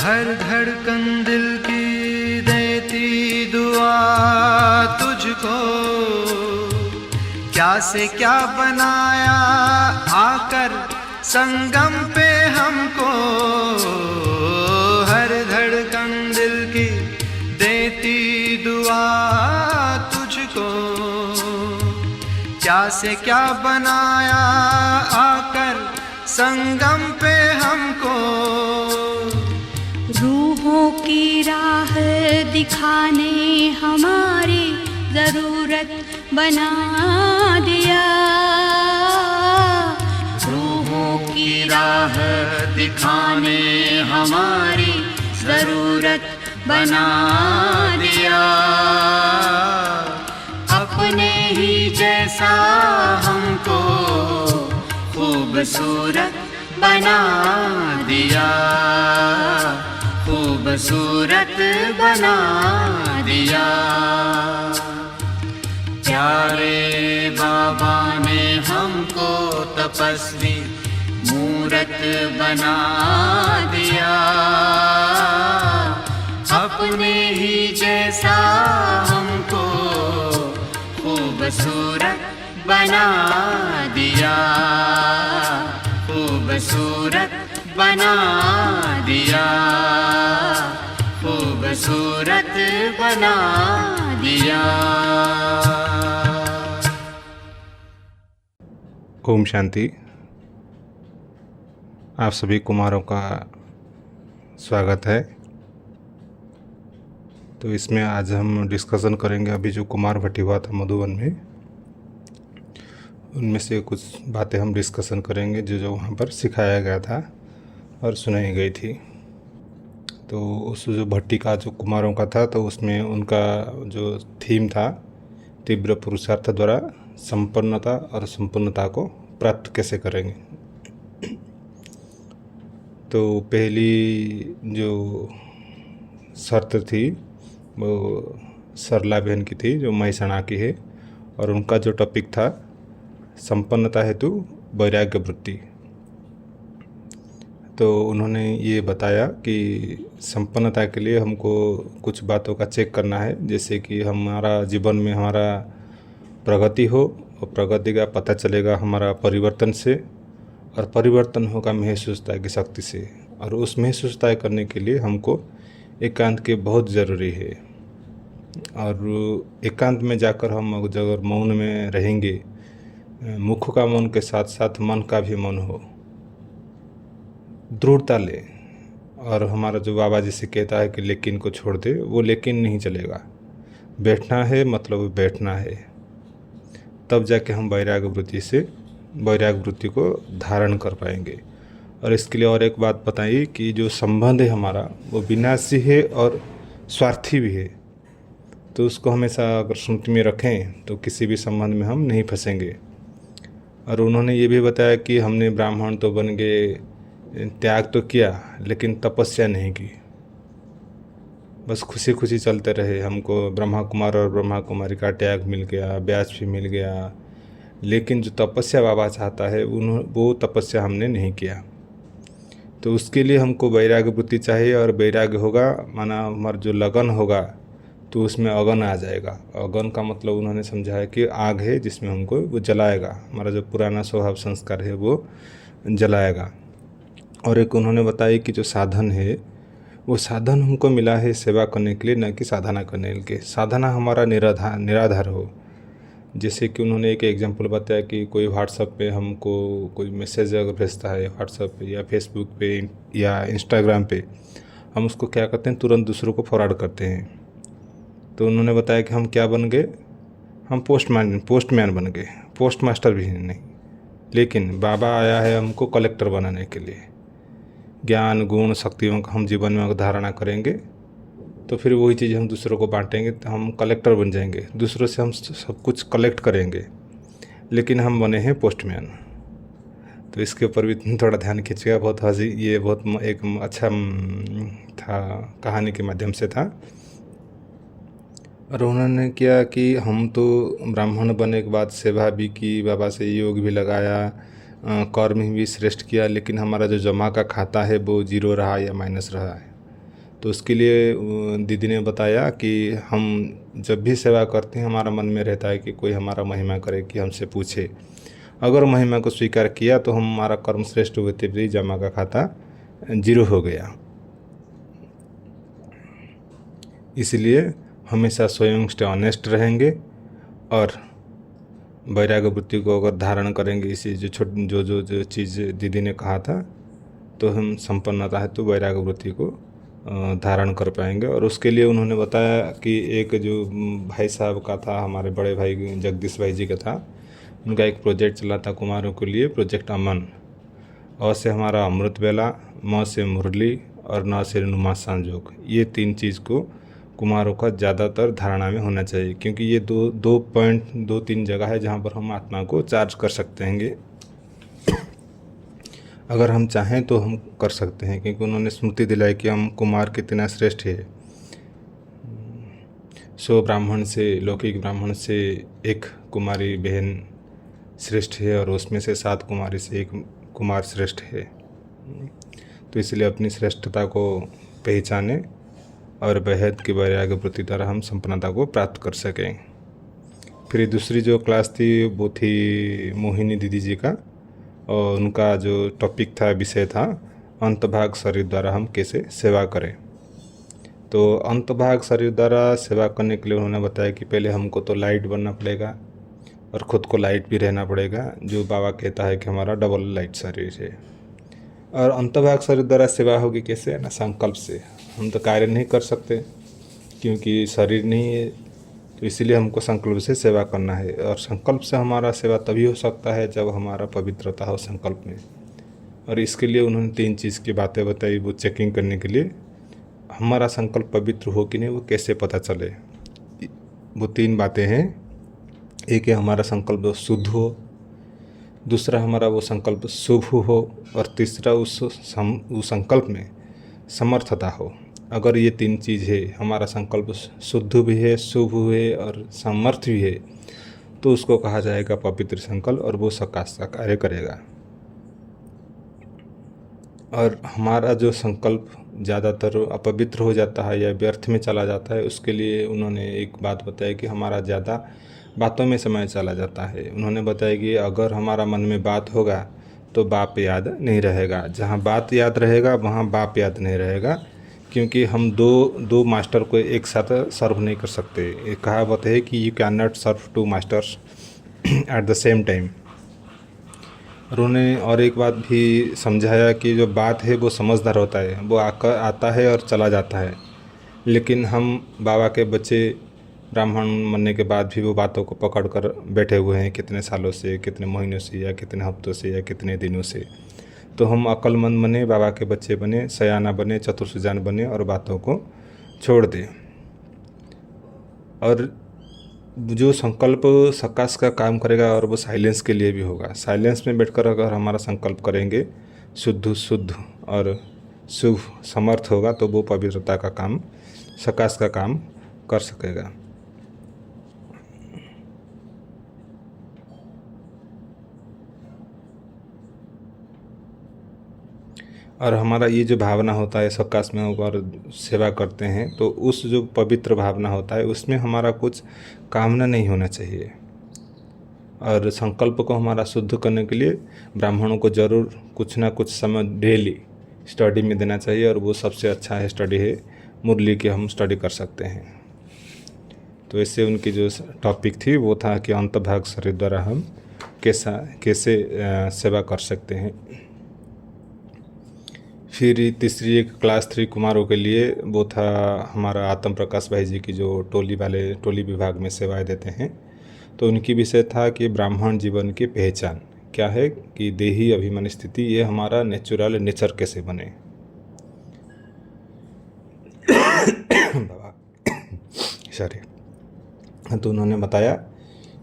हर धड़कन दिल की देती दुआ तुझको, क्या से क्या बनाया आकर संगम पे हमको। हर धड़कन दिल की देती दुआ तुझको, क्या से क्या बनाया आकर संगम पे हमको। रूहों की राह दिखाने हमारी जरूरत बना दिया। रूहों की राह दिखाने हमारी जरूरत बना दिया। अपने ही जैसा हमको खूबसूरत बना दिया, खूबसूरत बना दिया। प्यारे बाबा ने हमको तपस्वी मूरत बना दिया। अपने ही जैसा हमको खूबसूरत बना दिया, खूबसूरत बना दिया, खूबसूरत बना दिया। ओम शांति। आप सभी कुमारों का स्वागत है। तो इसमें आज हम डिस्कशन करेंगे अभी जो कुमार भट्टी हुआ था मधुबन में, उनमें से कुछ बातें हम डिस्कशन करेंगे जो वहाँ पर सिखाया गया था और सुनाई गई थी। तो उस जो भट्टी का जो कुमारों का था, तो उसमें उनका जो थीम था तीव्र पुरुषार्थ द्वारा संपन्नता और संपूर्णता को प्राप्त कैसे करेंगे। तो पहली जो शर्त थी वो सरला बहन की थी जो महसाणा की है, और उनका जो टॉपिक था संपन्नता हेतु वैराग्य वृत्ति। तो उन्होंने ये बताया कि संपन्नता के लिए हमको कुछ बातों का चेक करना है, जैसे कि हमारा जीवन में हमारा प्रगति हो, और प्रगति का पता चलेगा हमारा परिवर्तन से, और परिवर्तन होगा महसूसता की शक्ति से। और उस महसूसता करने के लिए हमको एकांत के बहुत ज़रूरी है। और एकांत में जाकर हम अगर मौन में रहेंगे, मुख का मौन के साथ साथ मन का भी मौन हो, दृढ़ता ले, और हमारा जो बाबा जी से कहता है कि लेकिन को छोड़ दे, वो लेकिन नहीं चलेगा। बैठना है मतलब बैठना है, तब जाके हम वैराग्य वृत्ति को धारण कर पाएंगे। और इसके लिए और एक बात बताइए कि जो संबंध है हमारा वो विनाशी है और स्वार्थी भी है। तो उसको हमेशा अगर स्मृति में रखें तो किसी भी संबंध में हम नहीं फंसेंगे। और उन्होंने ये भी बताया कि हमने ब्राह्मण तो बन गए, त्याग तो किया, लेकिन तपस्या नहीं की, बस खुशी खुशी चलते रहे। हमको ब्रह्मा कुमार और ब्रह्मा कुमारी का त्याग मिल गया, ब्याज भी मिल गया, लेकिन जो तपस्या बाबा चाहता है वो तपस्या हमने नहीं किया। तो उसके लिए हमको वैराग्य वृत्ति चाहिए, और वैराग्य होगा माना हमारा जो लगन होगा तो उसमें अगन आ जाएगा। अगन का मतलब उन्होंने समझा है कि आग है जिसमें हमको वो जलाएगा, हमारा जो पुराना स्वभाव संस्कार है वो जलाएगा। और एक उन्होंने बताया कि जो साधन है वो साधन हमको मिला है सेवा करने के लिए, न कि साधना करने के लिए। साधना हमारा निराधार हो। जैसे कि उन्होंने एक एग्जांपल बताया कि कोई व्हाट्सएप पे हमको कोई मैसेज अगर भेजता है, व्हाट्सएप पे या फेसबुक पे या इंस्टाग्राम पे, हम उसको क्या करते हैं, तुरंत दूसरों को फॉरवर्ड करते हैं। तो उन्होंने बताया कि हम क्या बन गए, हम पोस्टमैन बन गए, पोस्ट मास्टर भी नहीं। लेकिन बाबा आया है हमको कलेक्टर बनाने के लिए। ज्ञान गुण शक्तियों का हम जीवन में धारणा करेंगे तो फिर वही चीज़ हम दूसरों को बांटेंगे, तो हम कलेक्टर बन जाएंगे, दूसरों से हम सब कुछ कलेक्ट करेंगे। लेकिन हम बने हैं पोस्टमैन। तो इसके ऊपर भी थोड़ा ध्यान खींचेगा। बहुत हंसी, ये बहुत एक अच्छा था, कहानी के माध्यम से था। और उन्होंने किया कि हम तो ब्राह्मण बने के बाद सेवा भी की, बाबा से योग भी लगाया, कर्म भी श्रेष्ठ किया, लेकिन हमारा जो जमा का खाता है वो जीरो रहा या माइनस रहा है। तो उसके लिए दीदी ने बताया कि हम जब भी सेवा करते हैं हमारा मन में रहता है कि कोई हमारा महिमा करे, कि हमसे पूछे। अगर महिमा को स्वीकार किया तो हमारा कर्म श्रेष्ठ होते भी जमा का खाता 0 हो गया। इसलिए हमेशा स्वयं से ऑनेस्ट रहेंगे और वैराग्य वृत्ति को अगर धारण करेंगे, इसी जो चीज़ दीदी ने कहा था, तो हम संपन्नता है तो वैराग्य वृत्ति को धारण कर पाएंगे। और उसके लिए उन्होंने बताया कि एक जो भाई साहब का था, हमारे बड़े भाई जगदीश भाई जी का था, उनका एक प्रोजेक्ट चला था कुमारों के लिए, प्रोजेक्ट अमन। अ से हमारा अमृत वेला, म से मुरली और न से नुमा संजोग। ये 3 चीज़ को कुमारों का ज़्यादातर धारणा में होना चाहिए, क्योंकि ये 2.23 जगह है जहाँ पर हम आत्मा को चार्ज कर सकते हैं। अगर हम चाहें तो हम कर सकते हैं, क्योंकि उन्होंने स्मृति दिलाई कि हम कुमार कितना श्रेष्ठ है। 100 ब्राह्मण से, लौकिक ब्राह्मण से एक कुमारी बहन श्रेष्ठ है, और उसमें से 7 कुमारी से एक कुमार श्रेष्ठ है। तो इसलिए अपनी श्रेष्ठता को पहचाने और बेहद की वैराग्य वृत्ति द्वारा हम संपन्नता को प्राप्त कर सकें। फिर दूसरी जो क्लास थी वो थी मोहिनी दीदी जी का, और उनका जो टॉपिक था, विषय था अंतभाग शरीर द्वारा हम कैसे सेवा करें। तो अंतभाग शरीर द्वारा सेवा करने के लिए उन्होंने बताया कि पहले हमको तो लाइट बनना पड़ेगा और ख़ुद को लाइट भी रहना पड़ेगा, जो बाबा कहता है कि हमारा डबल लाइट शरीर है। और अंतभाग शरीर द्वारा सेवा होगी कैसे ना, संकल्प से। हम तो कार्य नहीं कर सकते क्योंकि शरीर नहीं है, तो इसीलिए हमको संकल्प से सेवा करना है। और संकल्प से हमारा सेवा तभी हो सकता है जब हमारा पवित्रता हो संकल्प में। और इसके लिए उन्होंने 3 चीज़ की बातें बताई, वो चेकिंग करने के लिए हमारा संकल्प पवित्र हो कि नहीं वो कैसे पता चले। वो 3 बातें हैं। एक है हमारा संकल्प शुद्ध हो, दूसरा हमारा वो संकल्प शुभ हो, और तीसरा उस संकल्प में समर्थता हो। अगर ये 3 चीज़ है, हमारा संकल्प शुद्ध भी है, शुभ है और समर्थ भी है, तो उसको कहा जाएगा पवित्र संकल्प, और वो सकाश का कार्य करेगा। और हमारा जो संकल्प ज़्यादातर अपवित्र हो जाता है या व्यर्थ में चला जाता है, उसके लिए उन्होंने एक बात बताई कि हमारा ज़्यादा बातों में समय चला जाता है। उन्होंने बताया कि अगर हमारा मन में बात होगा तो बाप याद नहीं रहेगा, जहाँ बात याद रहेगा वहाँ बाप याद नहीं रहेगा, क्योंकि हम दो मास्टर को एक साथ सर्व नहीं कर सकते। एक कहावत है कि you can not serve 2 masters at the same time. उन्होंने और एक बात भी समझाया कि जो बात है वो समझदार होता है, वो आकर आता है और चला जाता है, लेकिन हम बाबा के बच्चे ब्राह्मण बनने के बाद भी वो बातों को पकड़ कर बैठे हुए हैं, कितने सालों से, कितने महीनों से, या कितने हफ्तों से, या कितने दिनों से। तो हम अक्लमंद बने, बाबा के बच्चे बने, सयाना बने, चतुर्सुजान बने और बातों को छोड़ दें। और जो संकल्प सकाश का काम करेगा, और वो साइलेंस के लिए भी होगा। साइलेंस में बैठकर अगर हमारा संकल्प करेंगे शुद्ध और शुभ समर्थ होगा, तो वो पवित्रता का काम, सकाश का काम कर सकेगा। और हमारा ये जो भावना होता है सकाश में अगर सेवा करते हैं, तो उस जो पवित्र भावना होता है उसमें हमारा कुछ कामना नहीं होना चाहिए। और संकल्प को हमारा शुद्ध करने के लिए ब्राह्मणों को ज़रूर कुछ ना कुछ समय डेली स्टडी में देना चाहिए, और वो सबसे अच्छा है स्टडी है मुरली की, हम स्टडी कर सकते हैं। तो इससे उनकी जो टॉपिक थी वो था कि अंतभाग शरीर द्वारा हम कैसे सेवा कर सकते हैं। फिर तीसरी एक क्लास 3 कुमारों के लिए वो था हमारा आत्म प्रकाश भाई जी की, जो टोली विभाग में सेवाएं देते हैं। तो उनकी विषय था कि ब्राह्मण जीवन की पहचान क्या है, कि देही अभिमान स्थिति, ये हमारा नेचुरल नेचर कैसे बने। सॉरी। तो उन्होंने बताया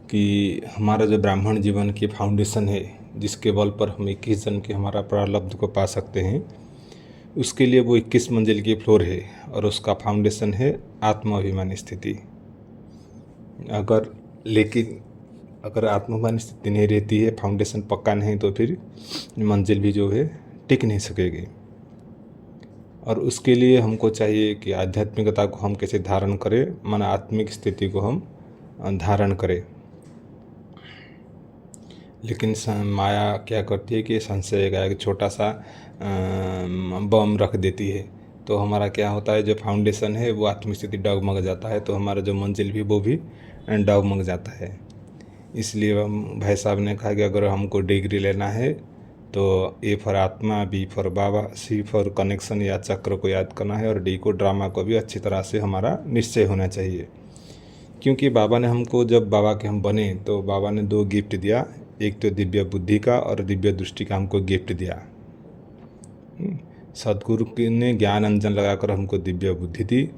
कि हमारा जो ब्राह्मण जीवन की फाउंडेशन है, जिसके बल पर हम 21 जन्म के हमारा प्रारब्ध को पा सकते हैं, उसके लिए वो 21 मंजिल की फ्लोर है, और उसका फाउंडेशन है आत्माभिमान स्थिति। अगर आत्माभिमान स्थिति नहीं रहती है, फाउंडेशन पक्का नहीं, तो फिर मंजिल भी जो है टिक नहीं सकेगी। और उसके लिए हमको चाहिए कि आध्यात्मिकता को हम कैसे धारण करें, माना आत्मिक स्थिति को हम धारण करें। लेकिन माया क्या करती है कि संशय का एक छोटा सा बम रख देती है, तो हमारा क्या होता है, जो फाउंडेशन है वो आत्मिक स्थिति डगमग जाता है, तो हमारा जो मंजिल भी वो भी डगमग जाता है। इसलिए भाई साहब ने कहा कि अगर हमको डिग्री लेना है तो A for atma, B for baba, C for connection या चक्र को याद करना है, और डी को ड्रामा को भी अच्छी तरह से हमारा निश्चय होना चाहिए। क्योंकि बाबा ने हमको, जब बाबा के हम बने तो बाबा ने 2 गिफ्ट दिया, एक तो दिव्य बुद्धि का और दिव्य दृष्टि का हमको गिफ्ट दिया। सदगुरु ने ज्ञान अंजन लगाकर हमको दिव्य बुद्धि दी,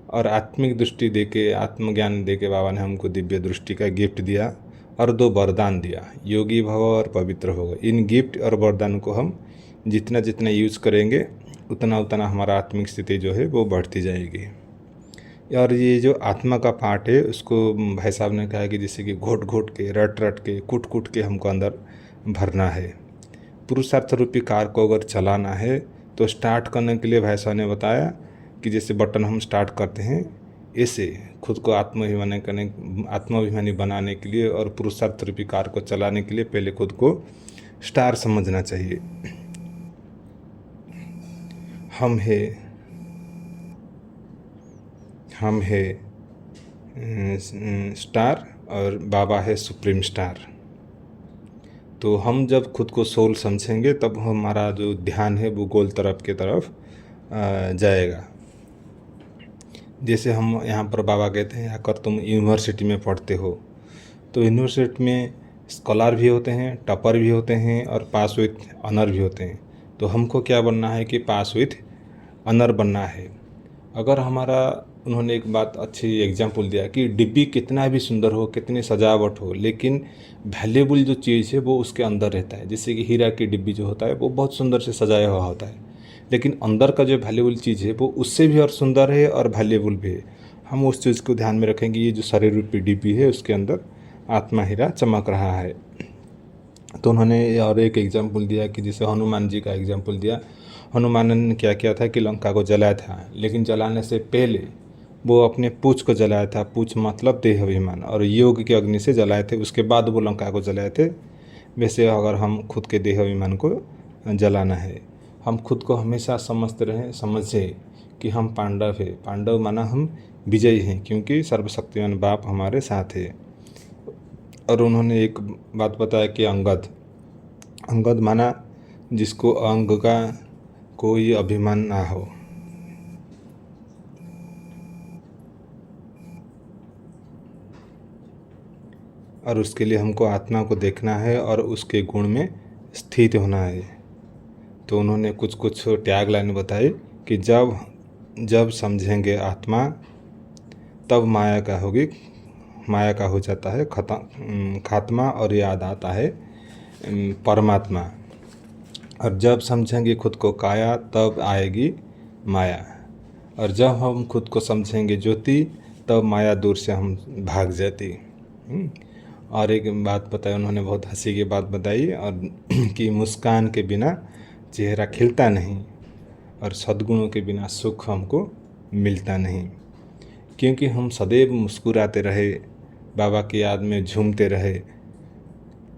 और आत्मिक दृष्टि देके, आत्मज्ञान देके बाबा ने हमको दिव्य दृष्टि का गिफ्ट दिया, और 2 वरदान दिया, योगी भव और पवित्र होगा। इन गिफ्ट और वरदान को हम जितना जितना यूज़ करेंगे उतना उतना हमारा आत्मिक स्थिति जो है वो बढ़ती जाएगी। और ये जो आत्मा का पार्ट है उसको भाई साहब ने कहा कि जैसे कि घोट घोट के, रट रट के, कूट कूट के हमको अंदर भरना है। पुरुषार्थ रूपी कार को अगर चलाना है तो स्टार्ट करने के लिए भाई साहब ने बताया कि जैसे बटन हम स्टार्ट करते हैं, ऐसे खुद को आत्माभिमानी बनाने के लिए और पुरुषार्थ रूपी कार को चलाने के लिए पहले खुद को स्टार समझना चाहिए। हम है स्टार और बाबा है सुप्रीम स्टार। तो हम जब खुद को सोल समझेंगे तब हमारा जो ध्यान है वो गोल तरफ के तरफ जाएगा। जैसे हम यहाँ पर बाबा कहते हैं अगर तुम यूनिवर्सिटी में पढ़ते हो तो यूनिवर्सिटी में स्कॉलर भी होते हैं, टॉपर भी होते हैं और पास विथ ऑनर भी होते हैं। तो हमको क्या बनना है कि पास विथ ऑनर बनना है। अगर हमारा, उन्होंने एक बात अच्छी एग्जाम्पल दिया कि डिब्बी कितना भी सुंदर हो, कितनी सजावट हो, लेकिन वैल्यूबल जो चीज़ है वो उसके अंदर रहता है। जैसे कि हीरा की डिब्बी जो होता है वो बहुत सुंदर से सजाया हुआ होता है, लेकिन अंदर का जो वैल्यूबल चीज़ है वो उससे भी और सुंदर है और वैल्यूबल भी है। हम उस चीज़ को ध्यान में रखेंगे। ये जो शरीर रूपी डिब्बी है उसके अंदर आत्मा हीरा चमक रहा है। तो उन्होंने और एक एग्जाम्पल दिया कि जैसे हनुमान जी का एग्जाम्पल दिया। हनुमान ने क्या किया था कि लंका को जलाया था, लेकिन जलाने से पहले वो अपने पूँछ को जलाया था। पूँछ मतलब देह अभिमान, और योग के अग्नि से जलाए थे, उसके बाद वो लंका को जलाए थे। वैसे अगर हम खुद के देह अभिमान को जलाना है, हम खुद को हमेशा समझते रहें, समझे कि हम पांडव है। पांडव माना हम विजयी हैं, क्योंकि सर्वशक्तिमान बाप हमारे साथ है। और उन्होंने एक बात बताया कि अंगद माना जिसको अंग का कोई अभिमान ना हो। और उसके लिए हमको आत्मा को देखना है और उसके गुण में स्थित होना है। तो उन्होंने कुछ टैग लाइन बताई कि जब समझेंगे आत्मा तब माया का हो जाता है खात्मा, और याद आता है परमात्मा। और जब समझेंगे खुद को काया तब आएगी माया, और जब हम खुद को समझेंगे ज्योति तब माया दूर से हम भाग जाती। और एक बात बताई उन्होंने, बहुत हंसी की बात बताई, और कि मुस्कान के बिना चेहरा खिलता नहीं, और सद्गुणों के बिना सुख हमको मिलता नहीं। क्योंकि हम सदैव मुस्कुराते रहे, बाबा की याद में झूमते रहे।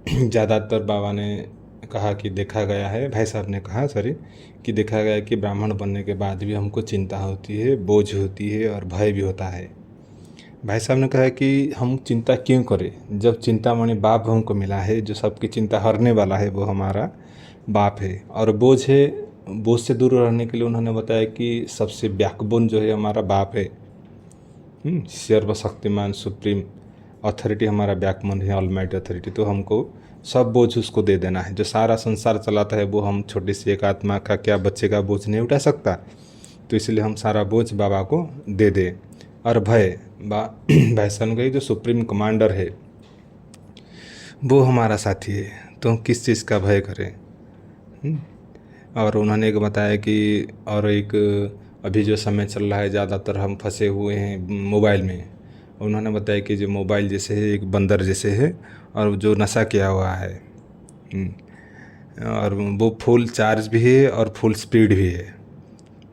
ज़्यादातर बाबा ने कहा कि देखा गया है, भाई साहब ने कहा कि देखा गया है कि ब्राह्मण बनने के बाद भी हमको चिंता होती है, बोझ होती है और भय भी होता है। भाई साहब ने कहा कि हम चिंता क्यों करें, जब चिंतामणि बाप हमको मिला है, जो सबकी चिंता हरने वाला है वो हमारा बाप है। और बोझ से दूर रहने के लिए उन्होंने बताया कि सबसे बैकबोन जो है हमारा बाप है। सर्वशक्तिमान सुप्रीम अथॉरिटी हमारा बैकबोन है, ऑलमाइटी अथॉरिटी। तो हमको सब बोझ उसको दे देना है। जो सारा संसार चलाता है वो हम छोटी सी एक आत्मा का, क्या बच्चे का बोझ नहीं उठा सकता, तो इसलिए हम सारा बोझ बाबा को दे दे। और भाई साहब का जो सुप्रीम कमांडर है वो हमारा साथी है, तो हम किस चीज़ का भय करें। और उन्होंने एक बताया कि और एक अभी जो समय चल रहा है ज़्यादातर हम फंसे हुए हैं मोबाइल में। उन्होंने बताया कि जो मोबाइल जैसे है एक बंदर जैसे है, और जो नशा किया हुआ है, और वो फुल चार्ज भी है और फुल स्पीड भी है।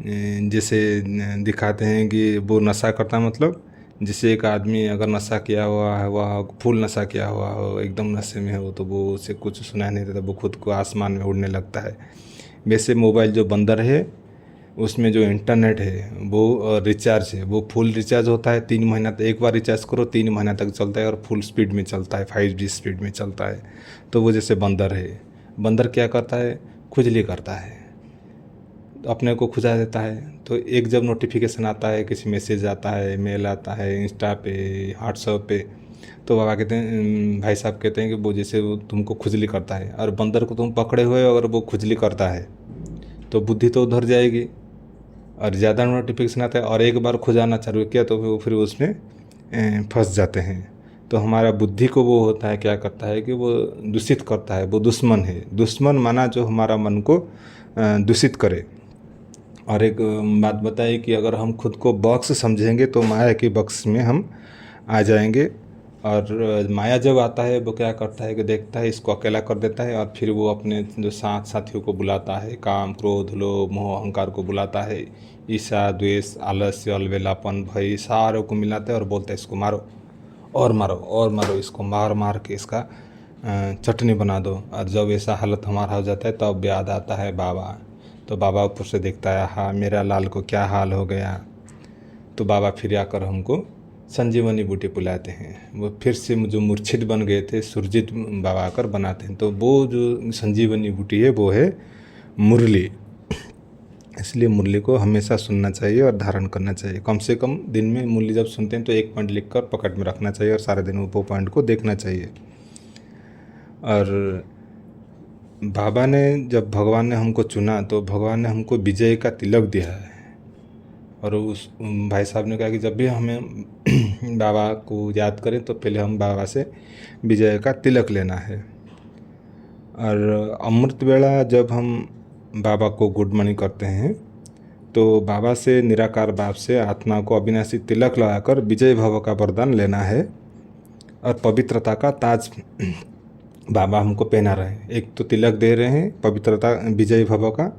जैसे दिखाते हैं कि वो नशा करता है, मतलब जैसे एक आदमी अगर नशा किया हुआ है, वह फुल नशा किया हुआ हो, एकदम नशे में हो, तो वो उसे कुछ सुनाई नहीं देता, वो खुद को आसमान में उड़ने लगता है। वैसे मोबाइल जो बंदर है उसमें जो इंटरनेट है वो रिचार्ज है, वो फुल रिचार्ज होता है 3 महीना तक। एक बार रिचार्ज करो 3 महीना तक चलता है और फुल स्पीड में चलता है, 5G स्पीड में चलता है। तो वो जैसे बंदर है, बंदर क्या करता है, खुजली करता है, अपने को खुजा देता है। तो एक जब नोटिफिकेशन आता है, किसी मैसेज आता है, मेल आता है, इंस्टा पे, व्हाट्सएप पे, तो बाबा कहते हैं, भाई साहब कहते हैं कि वो जैसे वो तुमको खुजली करता है। और बंदर को तुम पकड़े हुए अगर वो खुजली करता है तो बुद्धि तो उधर जाएगी, और ज़्यादा नोटिफिकेशन आता है और एक बार खुजाना चालू किया तो वो फिर उसमें फंस जाते हैं। तो हमारा बुद्धि को वो होता है, क्या करता है कि वो दूषित करता है, वो दुश्मन है। दुश्मन माना जो हमारा मन को दूषित करे। और एक बात बताइए कि अगर हम खुद को बॉक्स समझेंगे तो माया के बॉक्स में हम आ जाएंगे। और माया जब आता है वो क्या करता है कि देखता है, इसको अकेला कर देता है और फिर वो अपने जो साथियों को बुलाता है, काम, क्रोध, लोभ, मोह, अहंकार को बुलाता है, ईर्ष्या, द्वेष, आलस्य, अलबेलापन, भय, सारों को मिलाता है और बोलता है इसको मारो और मारो और मारो, इसको मार मार के इसका चटनी बना दो। और जब ऐसा हालत हमारा हो जाता है तब याद आता है बाबा। तो बाबा ऊपर से देखता है, हाँ मेरा लाल को क्या हाल हो गया। तो बाबा फिर आकर हमको संजीवनी बूटी पिलाते हैं। वो फिर से जो मूर्छित बन गए थे, सुरजित बाबा आकर बनाते हैं। तो वो जो संजीवनी बूटी है वो है मुरली। इसलिए मुरली को हमेशा सुनना चाहिए और धारण करना चाहिए। कम से कम दिन में मुरली जब सुनते हैं तो 1 पॉइंट लिख कर पॉकेट में रखना चाहिए और सारे दिन वो पॉइंट को देखना चाहिए। और बाबा ने, जब भगवान ने हमको चुना तो भगवान ने हमको विजय का तिलक दिया है। और उस भाई साहब ने कहा कि जब भी हमें बाबा को याद करें तो पहले हम बाबा से विजय का तिलक लेना है। और अमृत वेला जब हम बाबा को गुड मॉर्निंग करते हैं तो बाबा से, निराकार बाप से आत्मा को अविनाशी तिलक लगाकर विजय भव का वरदान लेना है। और पवित्रता का ताज बाबा हमको पहना रहे हैं। एक तो तिलक दे रहे हैं पवित्रता, विजय भव का,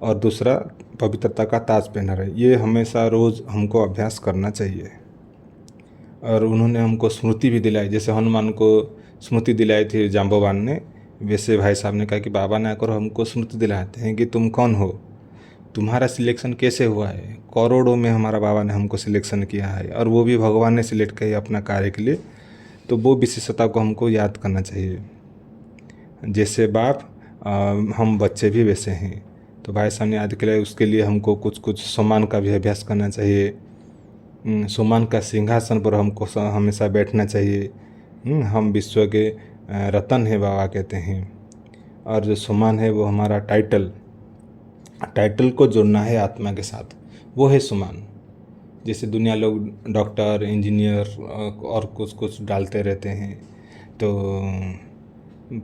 और दूसरा पवित्रता का ताज पहना रहे। ये हमेशा रोज़ हमको अभ्यास करना चाहिए। और उन्होंने हमको स्मृति भी दिलाई, जैसे हनुमान को स्मृति दिलाई थी जाम्बवान ने, वैसे भाई साहब ने कहा कि बाबा ने आकर हमको स्मृति दिलाते हैं कि तुम कौन हो, तुम्हारा सिलेक्शन कैसे हुआ है। करोड़ों में हमारा बाबा ने हमको सिलेक्शन किया है और वो भी भगवान ने सिलेक्ट किया अपना कार्य के लिए। तो वो विशेषता को हमको याद करना चाहिए। जैसे बाप, हम बच्चे भी वैसे हैं। तो भाई साहब ने याद किया, उसके लिए हमको कुछ सम्मान का भी अभ्यास करना चाहिए। सम्मान का सिंहासन पर हमको हमेशा बैठना चाहिए। हम विश्व के रतन है बाबा कहते हैं। और जो सम्मान है वो हमारा टाइटल को जोड़ना है आत्मा के साथ, वो है सम्मान। जैसे दुनिया लोग डॉक्टर, इंजीनियर और कुछ डालते रहते हैं। तो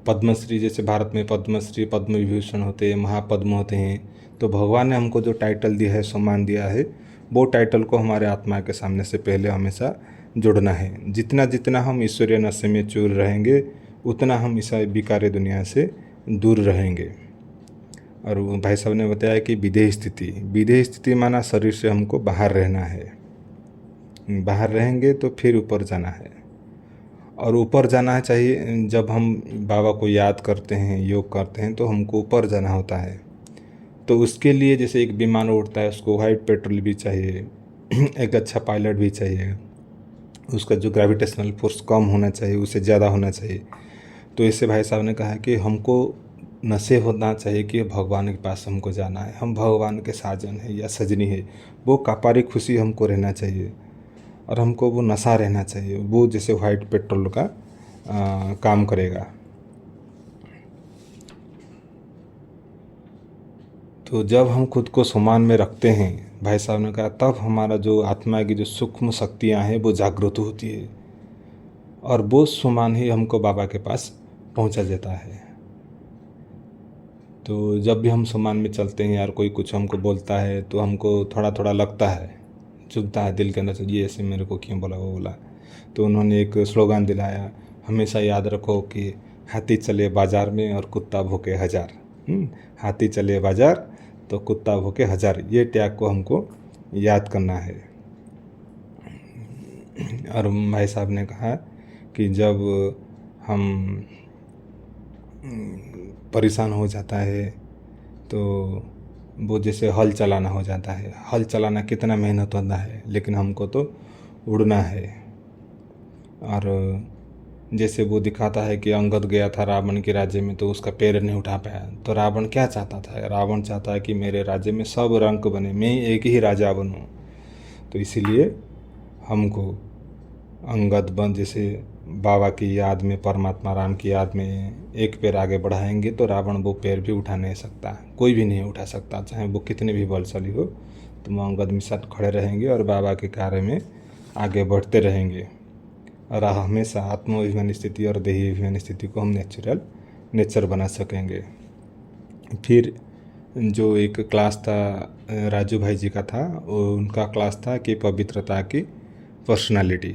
पद्मश्री, जैसे भारत में पद्मश्री, पद्म विभूषण होते हैं, महापद्म होते हैं। तो भगवान ने हमको जो टाइटल दिया है, सम्मान दिया है, वो टाइटल को हमारे आत्मा के सामने से पहले हमेशा जोड़ना है। जितना जितना हम ईश्वरीय नशे में चूर रहेंगे उतना हम इस विकारी दुनिया से दूर रहेंगे। और भाई साहब ने बताया कि विदेह स्थिति माना शरीर से हमको बाहर रहना है। बाहर रहेंगे तो फिर ऊपर जाना है। और ऊपर जाना चाहिए, जब हम बाबा को याद करते हैं, योग करते हैं, तो हमको ऊपर जाना होता है। तो उसके लिए जैसे एक विमान उड़ता है, उसको वाइट पेट्रोल भी चाहिए, एक अच्छा पायलट भी चाहिए, उसका जो ग्रेविटेशनल फोर्स कम होना चाहिए, उससे ज़्यादा होना चाहिए। तो इससे भाई साहब ने कहा कि हमको नशे होना चाहिए कि भगवान के पास हमको जाना है, हम भगवान के साजन है या सजनी है। वो कापारी खुशी हमको रहना चाहिए और हमको वो नशा रहना चाहिए। वो जैसे वाइट पेट्रोल का काम करेगा। तो जब हम खुद को सम्मान में रखते हैं, भाई साहब ने कहा, तब हमारा जो आत्मा की जो सूक्ष्म शक्तियाँ हैं वो जागृत होती है और वो सम्मान ही हमको बाबा के पास पहुंचा देता है। तो जब भी हम सम्मान में चलते हैं, यार कोई कुछ हमको बोलता है तो हमको थोड़ा थोड़ा लगता है, चुभता है दिल के अंदर से, ये ऐसे मेरे को क्यों बोला, वो बोला। तो उन्होंने एक स्लोगन दिलाया, हमेशा याद रखो कि हाथी चले बाजार में और कुत्ता भूखे 1000। हाथी चले बाजार तो कुत्ता भूखे हजार, ये टैग को हमको याद करना है। और भाई साहब ने कहा कि जब हम परेशान हो जाता है तो वो जैसे हल चलाना हो जाता है। हल चलाना कितना मेहनत होता है, लेकिन हमको तो उड़ना है। और जैसे वो दिखाता है कि अंगद गया था रावण के राज्य में तो उसका पैर नहीं उठा पाया, तो रावण क्या चाहता था? रावण चाहता है कि मेरे राज्य में सब रंक बने, मैं एक ही राजा बनूं। तो इसीलिए हमको अंगद बन जैसे बाबा की याद में, परमात्मा राम की याद में एक पैर आगे बढ़ाएंगे तो रावण वो पैर भी उठा नहीं सकता, कोई भी नहीं उठा सकता, चाहे वो कितने भी बलशाली हो। तो वो अंगद के साथ खड़े रहेंगे और बाबा के कार्य में आगे बढ़ते रहेंगे। और हमेशा आत्माभिमान स्थिति और देही अभिमान स्थिति को हम नेचर बना सकेंगे। फिर जो एक क्लास था राजू भाई जी का था, वो उनका क्लास था कि पवित्रता की पर्सनालिटी।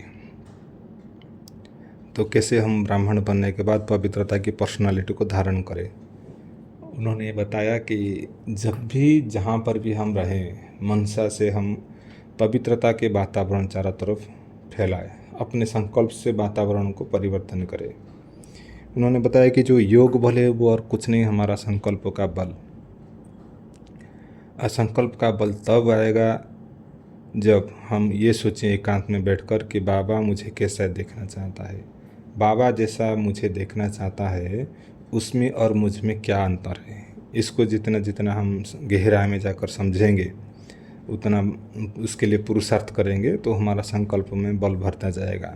तो कैसे हम ब्राह्मण बनने के बाद पवित्रता की पर्सनालिटी को धारण करें। उन्होंने बताया कि जब भी जहाँ पर भी हम रहें, मनसा से हम पवित्रता के वातावरण चारों तरफ फैलाएं, अपने संकल्प से वातावरण को परिवर्तन करें। उन्होंने बताया कि जो योग बल है वो और कुछ नहीं, हमारा संकल्प का बल। असंकल्प का बल तब आएगा जब हम ये सोचें एकांत में बैठकर कि बाबा मुझे कैसा देखना चाहता है, बाबा जैसा मुझे देखना चाहता है उसमें और मुझ में क्या अंतर है। इसको जितना जितना हम गहराई में जाकर समझेंगे, उतना उसके लिए पुरुषार्थ करेंगे तो हमारा संकल्प में बल भरता जाएगा।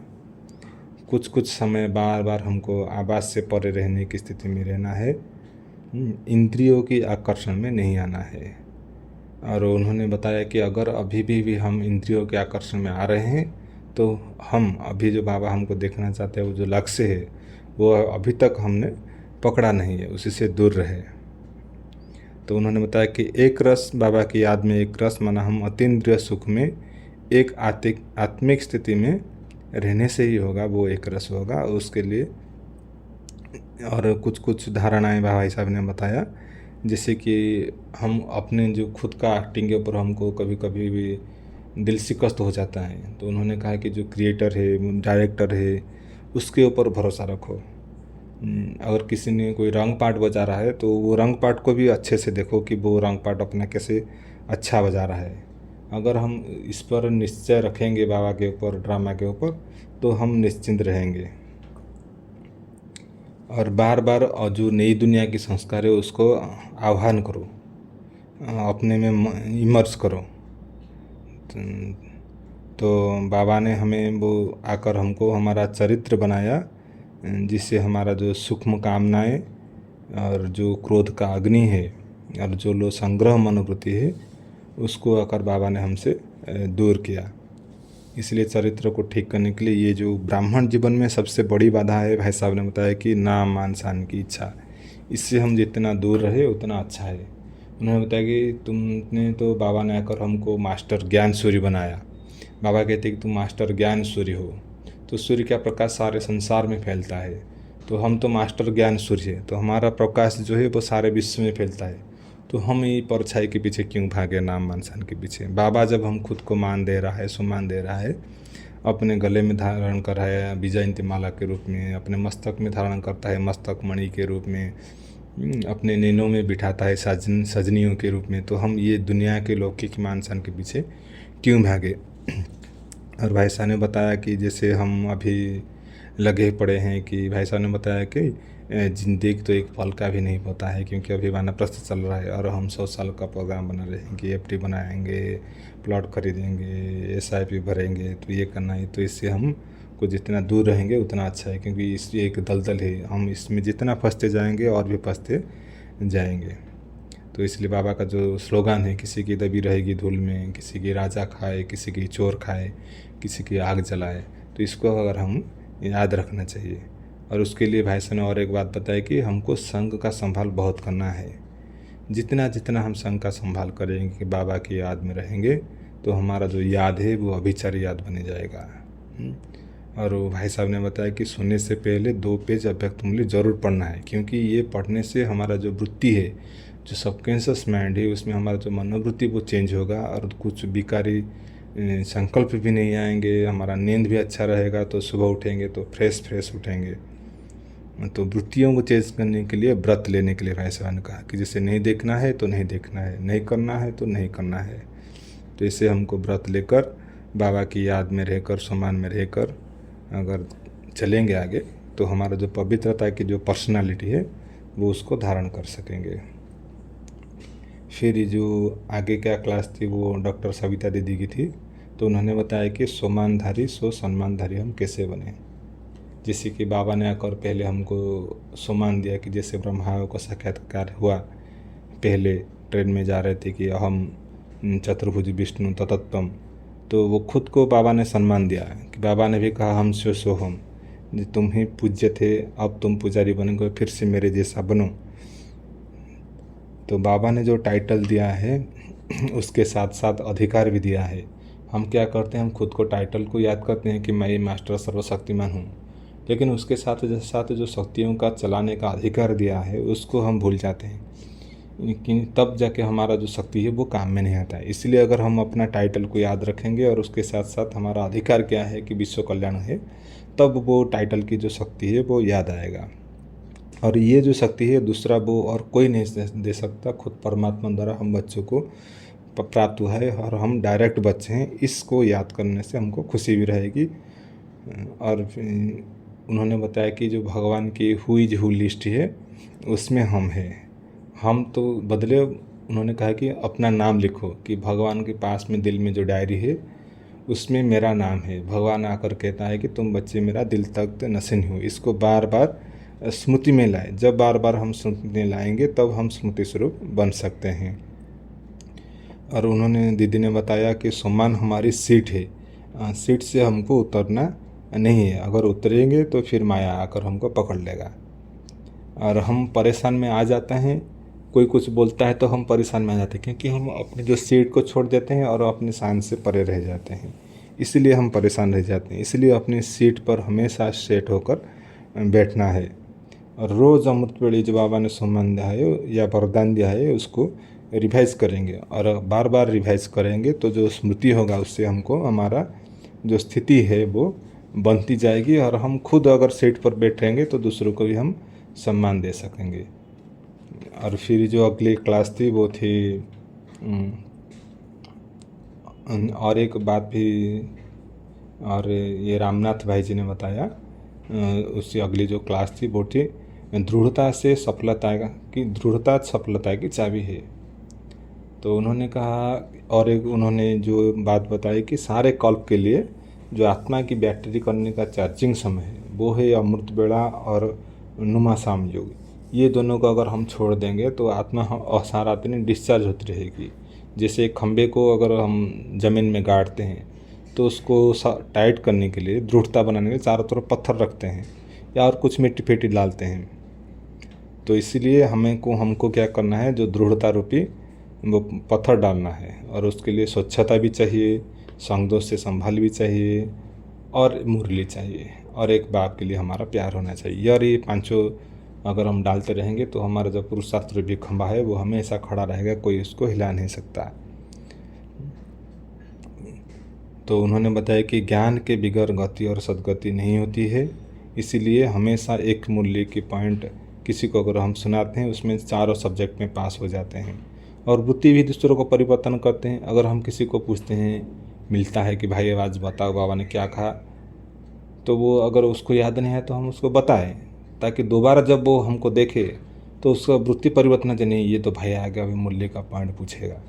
कुछ कुछ समय बार बार हमको आवाज़ से परे रहने की स्थिति में रहना है, इंद्रियों की आकर्षण में नहीं आना है। और उन्होंने बताया कि अगर अभी भी हम इंद्रियों के आकर्षण में आ रहे हैं तो हम अभी जो बाबा हमको देखना चाहते हैं, वो जो लक्ष्य है वो अभी तक हमने पकड़ा नहीं है, उसी से दूर रहे। तो उन्होंने बताया कि एक रस, बाबा की याद में एक रस माना हम अतीन्द्रिय सुख में एक आत्मिक स्थिति में रहने से ही होगा, वो एक रस होगा। उसके लिए और कुछ कुछ धारणाएं भाई साहब ने बताया, जैसे कि हम अपने जो खुद का एक्टिंग के ऊपर हमको कभी कभी भी दिल शिकस्त हो जाता है, तो उन्होंने कहा कि जो क्रिएटर है, डायरेक्टर है, उसके ऊपर भरोसा रखो। अगर किसी ने कोई रंग पार्ट बजा रहा है तो वो रंग पार्ट को भी अच्छे से देखो कि वो रंग पार्ट अपना कैसे अच्छा बजा रहा है। अगर हम इस पर निश्चय रखेंगे बाबा के ऊपर, ड्रामा के ऊपर, तो हम निश्चिंत रहेंगे। और बार बार जो नई दुनिया की संस्कार है उसको आह्वान करो, अपने में इमर्स करो। तो बाबा ने हमें वो आकर हमको हमारा चरित्र बनाया, जिससे हमारा जो सूक्ष्म कामनाएं और जो क्रोध का अग्नि है और जो लो संग्रह मनोवृत्ति है, उसको आकर बाबा ने हमसे दूर किया। इसलिए चरित्र को ठीक करने के लिए ये जो ब्राह्मण जीवन में सबसे बड़ी बाधा है, भाई साहब ने बताया कि नाम मान शान की इच्छा, इससे हम जितना दूर रहे उतना अच्छा है। उन्होंने बताया कि तुमने तो, बाबा ने आकर हमको मास्टर ज्ञान सूर्य बनाया। बाबा कहते कि तुम मास्टर ज्ञान सूर्य हो, तो सूर्य का प्रकाश सारे संसार में फैलता है, तो हम तो मास्टर ज्ञान सूर्य है, तो हमारा प्रकाश जो है वो सारे विश्व में फैलता है। तो हम ये परछाई के पीछे क्यों भागे, नाम मान शान के पीछे। बाबा जब हम खुद को मान दे रहा है, सम्मान दे रहा है, अपने गले में धारण कर रहा है विजयंती माला के रूप में, अपने मस्तक में धारण करता है मस्तक मणि के रूप में, अपने नैनों में बिठाता है सजनियों के रूप में, तो हम ये दुनिया के लौकिक मान शान के पीछे क्यों भागे। और भाई साहब ने बताया कि जैसे हम अभी लगे पड़े हैं कि भाई साहब ने बताया कि ज़िंदगी तो एक पल का भी नहीं पता है, क्योंकि अभी वानप्रस्थ चल रहा है और हम 100 साल का प्रोग्राम बना रहे हैं कि एफडी बनाएंगे, प्लॉट खरीदेंगे, SIP भरेंगे, तो ये करना है। तो इससे हम को जितना दूर रहेंगे उतना अच्छा है, क्योंकि इस एक दलदल है, हम इसमें जितना फंसते जाएंगे और भी फंसते जाएंगे। तो इसलिए बाबा का जो स्लोगन है, किसी की दबी रहेगी धूल में, किसी की राजा खाए, किसी की चोर खाए, किसी की आग जलाए, तो इसको अगर हम याद रखना चाहिए। और उसके लिए भाई साहब ने और एक बात बताई कि हमको संघ का संभाल बहुत करना है। जितना जितना हम संघ का संभाल करेंगे कि बाबा की याद में रहेंगे, तो हमारा जो याद है वो अभिचार याद बने जाएगा। और भाई साहब ने बताया कि सोने से पहले 2 पेज अव्यक्त मूल्य ज़रूर पढ़ना है, क्योंकि ये पढ़ने से हमारा जो वृत्ति है जो सबकॉन्शियस माइंड है उसमें हमारा जो मनोवृत्ति वो चेंज होगा और कुछ विकारी संकल्प भी नहीं आएंगे, हमारा नींद भी अच्छा रहेगा, तो सुबह उठेंगे तो फ्रेश उठेंगे। तो वृत्तियों को चेंज करने के लिए व्रत लेने के लिए भाई साहब ने कहा कि जैसे नहीं देखना है तो नहीं देखना है, नहीं करना है तो नहीं करना है। तो इसे हमको व्रत लेकर बाबा की याद में रहकर, सम्मान में रहकर अगर चलेंगे आगे तो हमारा जो पवित्रता की जो पर्सनालिटी है वो उसको धारण कर सकेंगे। फिर जो आगे क्या क्लास थी वो डॉक्टर सविता दीदी की थी, तो उन्होंने बताया कि सोमानधारी सो सम्मानधारी हम कैसे बने। जैसे कि बाबा ने आकर पहले हमको सम्मान दिया कि जैसे ब्रह्मा को साक्षात्कार हुआ, पहले ट्रेन में जा रहे थे कि हम चतुर्भुज विष्णु ततत्वम, तो वो खुद को बाबा ने सम्मान दिया कि बाबा ने भी कहा हम सो हम, तुम ही पूज्य थे, अब तुम पुजारी बनेंगे, फिर से मेरे जैसा बनो। तो बाबा ने जो टाइटल दिया है उसके साथ साथ अधिकार भी दिया है। हम क्या करते हैं, हम खुद को टाइटल को याद करते हैं कि मैं ये मास्टर सर्वशक्तिमान हूँ, लेकिन उसके साथ जो शक्तियों का चलाने का अधिकार दिया है उसको हम भूल जाते हैं, लेकिन तब जाके हमारा जो शक्ति है वो काम में नहीं आता है। इसलिए अगर हम अपना टाइटल को याद रखेंगे और उसके साथ साथ हमारा अधिकार क्या है कि विश्व कल्याण है, तब वो टाइटल की जो शक्ति है वो याद आएगा। और ये जो शक्ति है दूसरा वो और कोई नहीं दे सकता, खुद परमात्मा द्वारा हम बच्चों को प्राप्त हुआ है और हम डायरेक्ट बच्चे हैं। इसको याद करने से हमको खुशी भी रहेगी। और उन्होंने बताया कि जो भगवान की हु लिस्ट है उसमें हम हैं, हम तो बदले। उन्होंने कहा कि अपना नाम लिखो कि भगवान के पास में दिल में जो डायरी है उसमें मेरा नाम है। भगवान आकर कहता है कि तुम बच्चे मेरा दिल तक नसीन हो। इसको बार बार स्मृति में लाए। जब बार बार हम स्मृति में लाएंगे तब हम स्मृति स्वरूप बन सकते हैं। और उन्होंने दीदी ने बताया कि सम्मान हमारी सीट है, सीट से हमको उतरना नहीं है। अगर उतरेंगे तो फिर माया आकर हमको पकड़ लेगा और हम परेशान में आ जाते हैं। कोई कुछ बोलता है तो हम परेशान में आ जाते हैं, क्योंकि हम अपनी जो सीट को छोड़ देते हैं और अपनी शान से परे रह जाते हैं, इसलिए हम परेशान रह जाते हैं। इसलिए अपनी सीट पर हमेशा सेट होकर बैठना है। और रोज़ अमृत वेले जो बाबा ने सम्मान दिया है या वरदान दिया है उसको रिवाइज करेंगे, और बार बार रिवाइज करेंगे तो जो स्मृति होगा उससे हमको हमारा जो स्थिति है वो बनती जाएगी। और हम खुद अगर सीट पर बैठेंगे तो दूसरों को भी हम सम्मान दे सकेंगे। और फिर जो अगली क्लास थी वो थी और एक बात भी, और ये रामनाथ भाई जी ने बताया, उससे अगली जो क्लास थी वो थी दृढ़ता से सफलता की, दृढ़ता सफलता की चाबी है। तो उन्होंने कहा, और एक उन्होंने जो बात बताई कि सारे कल्प के लिए जो आत्मा की बैटरी करने का चार्जिंग समय है वो है अमृत वेला और नुमासाम योग। ये दोनों को अगर हम छोड़ देंगे तो आत्मा सारा दिन डिस्चार्ज होती रहेगी। जैसे खंबे को अगर हम ज़मीन में गाड़ते हैं तो उसको टाइट करने के लिए, दृढ़ता बनाने के लिए चारों तरफ पत्थर रखते हैं या और कुछ मिट्टी फेटी डालते हैं। तो इसीलिए हमको क्या करना है, जो दृढ़ता रूपी वो पत्थर डालना है। और उसके लिए स्वच्छता भी चाहिए, संगदोष से संभाल भी चाहिए और मुरली चाहिए, और एक बाप के लिए हमारा प्यार होना चाहिए। और ये पांचों अगर हम डालते रहेंगे तो हमारा जो पुरुषार्थ भी खंभा है वो हमेशा खड़ा रहेगा, कोई उसको हिला नहीं सकता। तो उन्होंने बताया कि ज्ञान के बिगैर गति और सदगति नहीं होती है। इसीलिए हमेशा एक मूल्य की पॉइंट किसी को अगर हम सुनाते हैं उसमें चारों सब्जेक्ट में पास हो जाते हैं। और बुद्धि भी दूसरों को परिवर्तन करते हैं। अगर हम किसी को पूछते हैं, मिलता है कि भाई आवाज़ बताओ बाबा ने क्या कहा, तो वो अगर उसको याद नहीं है तो हम उसको बताएं, ताकि दोबारा जब वो हमको देखे तो उसका वृत्ति परिवर्तन हो, नहीं ये तो भाई आ गया, अभी मूल्य का पॉइंट पूछेगा,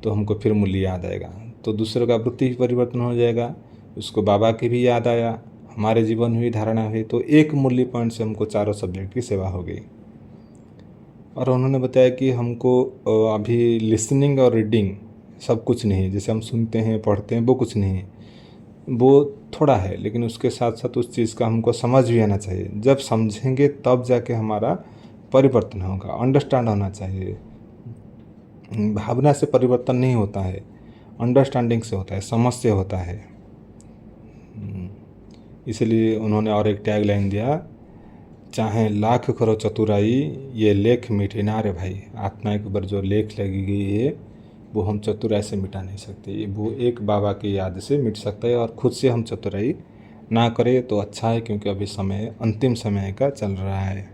तो हमको फिर मूल्य याद आएगा। तो दूसरे का वृत्ति भी परिवर्तन हो जाएगा, उसको बाबा की भी याद आया, हमारे जीवन में भी धारणा हुई, तो एक मूल्य पॉइंट से हमको चारों सब्जेक्ट की सेवा हो गई। और उन्होंने बताया कि हमको अभी लिसनिंग और रीडिंग सब कुछ नहीं है। जैसे हम सुनते हैं, पढ़ते हैं, वो कुछ नहीं है, वो थोड़ा है, लेकिन उसके साथ साथ उस चीज़ का हमको समझ भी आना चाहिए। जब समझेंगे तब जाके हमारा परिवर्तन होगा। अंडरस्टैंड होना चाहिए। भावना से परिवर्तन नहीं होता है, अंडरस्टैंडिंग से होता है, समझ से होता है। इसलिए उन्होंने और एक टैग लाइन दिया चाहे लाख करो चतुराई, ये लेख मिटे ना रे भाई। आत्मा के ऊपर जो लेख लगी गई है वो हम चतुराई से मिटा नहीं सकते। वो एक बाबा की याद से मिट सकता है, और खुद से हम चतुराई ना करें तो अच्छा है, क्योंकि अभी समय अंतिम समय का चल रहा है।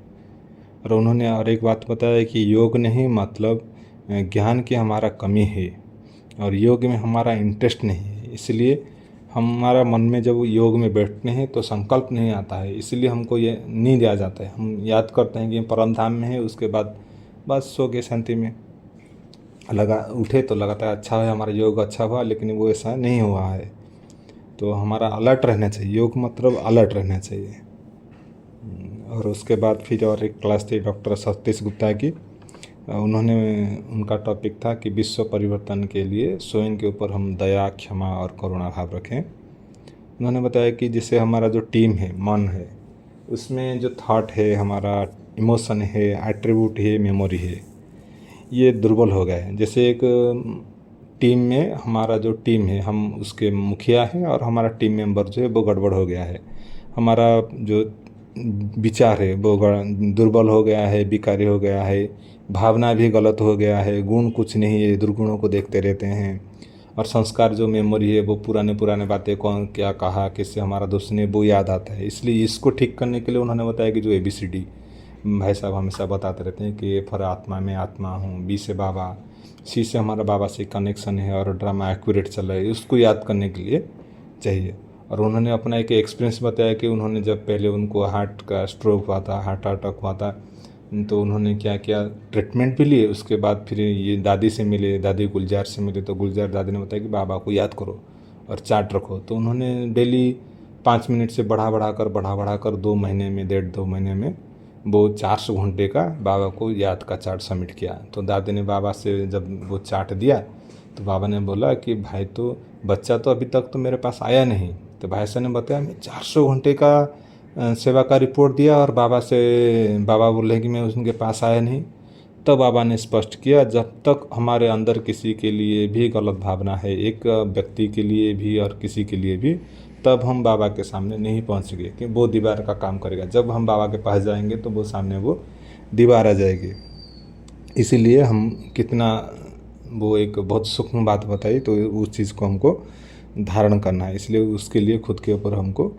और उन्होंने और एक बात बताया कि योग नहीं मतलब ज्ञान की हमारा कमी है, और योग में हमारा इंटरेस्ट नहीं है। इसलिए हमारा मन में जब योग में बैठते हैं तो संकल्प नहीं आता है, इसलिए हमको ये नींद आ जाता है। हम याद करते हैं कि हम परम धाम में है, उसके बाद बस सो के शांति में लगा उठे तो लगाता है अच्छा है, हमारा योग अच्छा हुआ, लेकिन वो ऐसा नहीं हुआ है। तो हमारा अलर्ट रहना चाहिए, योग मतलब अलर्ट रहना चाहिए। और उसके बाद फिर और एक क्लास थी डॉक्टर सतीश गुप्ता की। उनका टॉपिक था कि विश्व परिवर्तन के लिए स्वयं के ऊपर हम दया, क्षमा और करुणा भाव रखें। उन्होंने बताया कि जैसे हमारा जो टीम है, मन है, उसमें जो थॉट है, हमारा इमोशन है, एट्रीब्यूट है, मेमोरी है, ये दुर्बल हो गए हैं। जैसे एक टीम में हमारा जो टीम है, हम उसके मुखिया हैं और हमारा टीम मेंबर जो है वो गड़बड़ हो गया है। हमारा जो विचार है वो दुर्बल हो गया है, विकारी हो गया है, भावना भी गलत हो गया है, गुण कुछ नहीं है, दुर्गुणों को देखते रहते हैं। और संस्कार जो मेमोरी है वो पुराने बातें, कौन क्या कहा, किससे हमारा दोस्त ने, वो याद आता है। इसलिए इसको ठीक करने के लिए उन्होंने बताया कि जो ABCD भाई साहब हमेशा बताते रहते हैं कि फर आत्मा में आत्मा हूँ, B से बाबा, C से हमारा बाबा से कनेक्शन है, और ड्रामा एक्यूरेट चल रहा है, उसको याद करने के लिए चाहिए। और उन्होंने अपना एक एक्सपीरियंस बताया कि उन्होंने जब पहले उनको हार्ट का स्ट्रोक हुआ था, हार्ट अटैक हुआ था, तो उन्होंने क्या किया, ट्रीटमेंट भी लिए। उसके बाद फिर ये दादी से मिले, दादी गुलजार से मिले, तो गुलजार दादी ने बताया कि बाबा को याद करो और चार्ट रखो। तो उन्होंने डेली 5 मिनट से बढ़ा कर 2 महीने में, 1.5-2 महीने में वो 400 घंटे का बाबा को याद का चार्ट सबमिट किया। तो दादी ने बाबा से जब वो चार्ट दिया तो बाबा ने बोला कि भाई, तो बच्चा तो अभी तक तो मेरे पास आया नहीं। तो भाई साहब ने बताया मैं 400 घंटे का सेवा का रिपोर्ट दिया, और बाबा बोले कि मैं उनके पास आया नहीं। तब बाबा ने स्पष्ट किया, जब तक हमारे अंदर किसी के लिए भी गलत भावना है, एक व्यक्ति के लिए भी और किसी के लिए भी, तब हम बाबा के सामने नहीं पहुंच गए कि वो दीवार का काम करेगा। जब हम बाबा के पास जाएंगे तो वो सामने वो दीवार आ जाएगी। इसीलिए हम कितना, वो एक बहुत सूक्ष्म बात बताई, तो उस चीज़ को हमको धारण करना है। इसलिए उसके लिए खुद के ऊपर हमको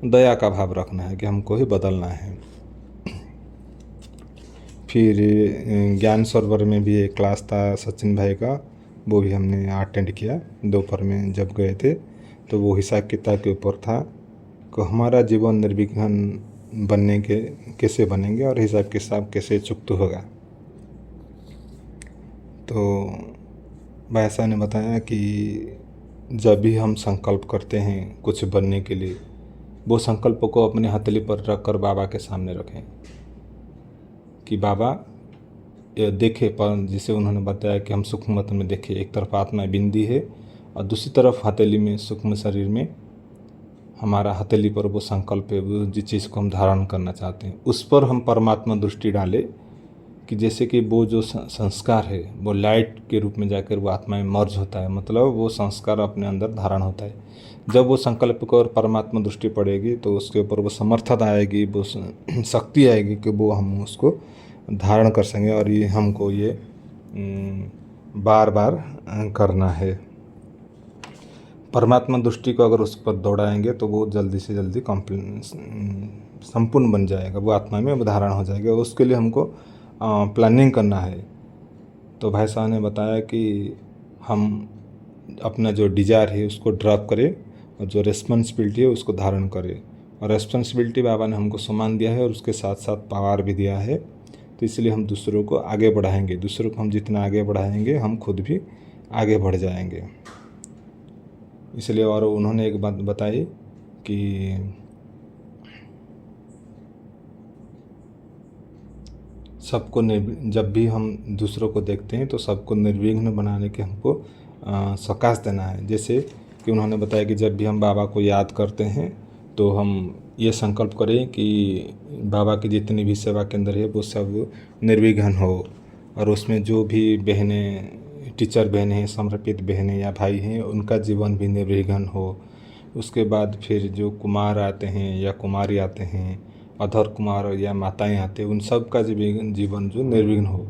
दया का भाव रखना है कि हमको ही बदलना है। फिर ज्ञान सरोवर में भी एक क्लास था सचिन भाई का, वो भी हमने अटेंड किया। दोपहर में जब गए थे तो वो हिसाब किताब के ऊपर था कि हमारा जीवन निर्विघ्न बनने के कैसे बनेंगे और हिसाब किताब कैसे चुकत होगा। तो भाई साहब ने बताया कि जब भी हम संकल्प करते हैं कुछ बनने के लिए, वो संकल्प को अपने हथेली पर रख कर बाबा के सामने रखें कि बाबा ये देखे। पर जिसे उन्होंने बताया कि हम सूक्ष्म मत में देखें, एक तरफ आत्मा बिंदी है और दूसरी तरफ हथेली में, सूक्ष्म शरीर में हमारा हथेली पर वो संकल्प है, वो जिस चीज़ को हम धारण करना चाहते हैं उस पर हम परमात्मा दृष्टि डालें कि जैसे कि वो जो संस्कार है वो लाइट के रूप में जाकर वो आत्मा में मर्ज होता है, मतलब वो संस्कार अपने अंदर धारण होता है। जब वो संकल्प को और परमात्मा दृष्टि पड़ेगी तो उसके ऊपर वो समर्थता आएगी, वो शक्ति आएगी कि वो हम उसको धारण कर सकें। और ये हमको ये बार बार करना है। परमात्मा दृष्टि को अगर उस पर दौड़ाएंगे तो वो जल्दी से जल्दी संपूर्ण बन जाएगा, वो आत्मा में धारण हो जाएगा। उसके लिए हमको प्लानिंग करना है। तो भाई साहब ने बताया कि हम अपना जो डिज़ायर है उसको ड्रॉप करें और जो रिस्पॉन्सिबिलिटी है उसको धारण करें। और रिस्पॉन्सिबिलिटी बाबा ने हमको सम्मान दिया है और उसके साथ साथ पावर भी दिया है। तो इसलिए हम दूसरों को आगे बढ़ाएंगे। दूसरों को हम जितना आगे बढ़ाएंगे हम खुद भी आगे बढ़ जाएंगे। इसलिए और उन्होंने एक बात बताई कि सबको जब भी हम दूसरों को देखते हैं तो सबको निर्विघ्न बनाने के हमको सकाश देना है। जैसे कि उन्होंने बताया कि जब भी हम बाबा को याद करते हैं तो हम ये संकल्प करें कि बाबा की जितनी भी सेवा केंद्र है वो सब निर्विघ्न हो, और उसमें जो भी बहनें, टीचर बहनें हैं, समर्पित बहनें या भाई हैं, उनका जीवन भी निर्विघ्न हो। उसके बाद फिर जो कुमार आते हैं या कुमारी आते हैं अधर कुमार या माताएं आते, उन सब का जीवन जो निर्विघ्न हो।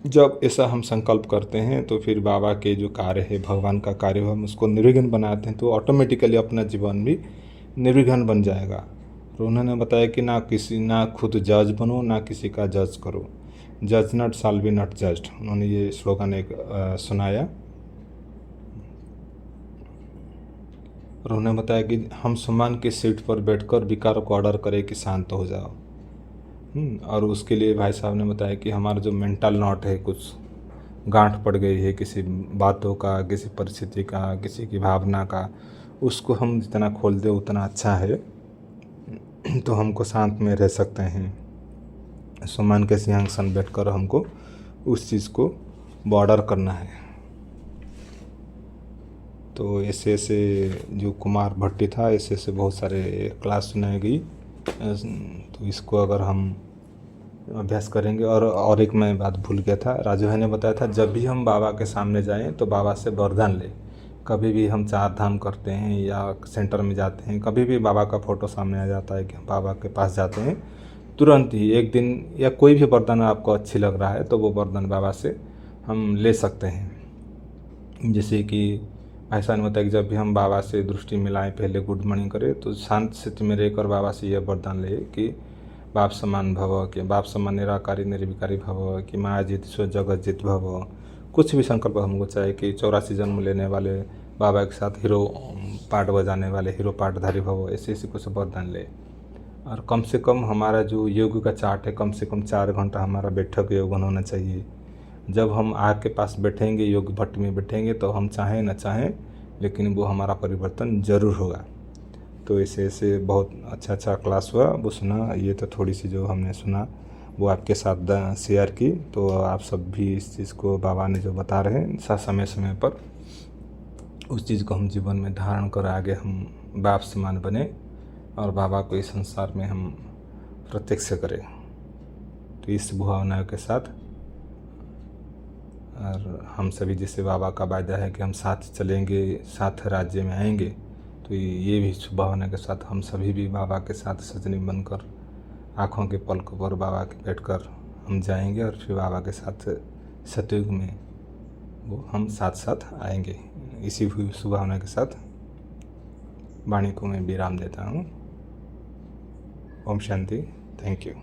जब ऐसा हम संकल्प करते हैं तो फिर बाबा के जो कार्य है, भगवान का कार्य हो, हम उसको निर्विघ्न बनाते हैं तो ऑटोमेटिकली अपना जीवन भी निर्विघ्न बन जाएगा। तो उन्होंने बताया कि ना खुद जज बनो, ना किसी का जज करो, जज not shall be not judged. उन्होंने ये स्लोगन एक सुनाया। और उन्होंने बताया कि हम सम्मान की सीट पर बैठकर विकारों को ऑर्डर करें कि शांत हो जाओ। और उसके लिए भाई साहब ने बताया कि हमारा जो मेंटल नॉट है, कुछ गांठ पड़ गई है किसी बातों का, किसी परिस्थिति का, किसी की भावना का, उसको हम जितना खोल दें उतना अच्छा है, तो हमको शांत में रह सकते हैं। सम्मान के सिंहासन बैठकर हमको उस चीज़ को बॉर्डर करना है। तो ऐसे ऐसे जो कुमार भट्टी था, ऐसे ऐसे बहुत सारे क्लास सुनाई गई। तो इसको अगर हम अभ्यास करेंगे। और एक मैं बात भूल गया था, राजू भाई ने बताया था जब भी हम बाबा के सामने जाएं तो बाबा से वरदान लें। कभी भी हम 4 धाम करते हैं या सेंटर में जाते हैं, कभी भी बाबा का फ़ोटो सामने आ जाता है कि हम बाबा के पास जाते हैं, तुरंत ही एक दिन या कोई भी वरदान आपको अच्छी लग रहा है तो वो वरदान बाबा से हम ले सकते हैं। जैसे कि ऐसा नहीं होता कि जब भी हम बाबा से दृष्टि मिलाएं, पहले गुड मॉर्निंग करें, तो शांत चित्त में रहकर बाबा से यह वरदान ले कि बाप समान भव, कि बाप समान निराकारी निर्विकारी भव, कि माया जीत सो जगत जीत भव। कुछ भी संकल्प हमको चाहे कि 84 जन्म लेने वाले बाबा के साथ हीरो पार्ट बजाने वाले हीरो पार्टधारी भव, ऐसे ऐसे कुछ वरदान ले। और कम से कम हमारा जो योग का चार्ट है, कम से कम 4 घंटा हमारा बैठक योगन होना चाहिए। जब हम आग के पास बैठेंगे, योग भट्ट में बैठेंगे, तो हम चाहें न चाहें लेकिन वो हमारा परिवर्तन ज़रूर होगा। तो ऐसे ऐसे बहुत अच्छा क्लास हुआ, वो सुना। ये तो थोड़ी सी जो हमने सुना वो आपके साथ शेयर की। तो आप सब भी इस चीज़ को बाबा ने जो बता रहे हैं समय समय पर उस चीज़ को हम जीवन में धारण कर आगे हम बाप समान बने और बाबा को इस संसार में हम प्रत्यक्ष करें। तो इस भावना के साथ और हम सभी जैसे बाबा का वायदा है कि हम साथ चलेंगे, साथ राज्य में आएंगे, तो ये भी शुभ भावना के साथ हम सभी भी बाबा के साथ सजनी बनकर आँखों के पलकों पर बाबा के बैठकर हम जाएंगे और फिर बाबा के साथ सतयुग में वो हम साथ साथ आएंगे। इसी शुभ भावना के साथ वाणी को मैं विराम देता हूँ। ओम शांति। Thank you.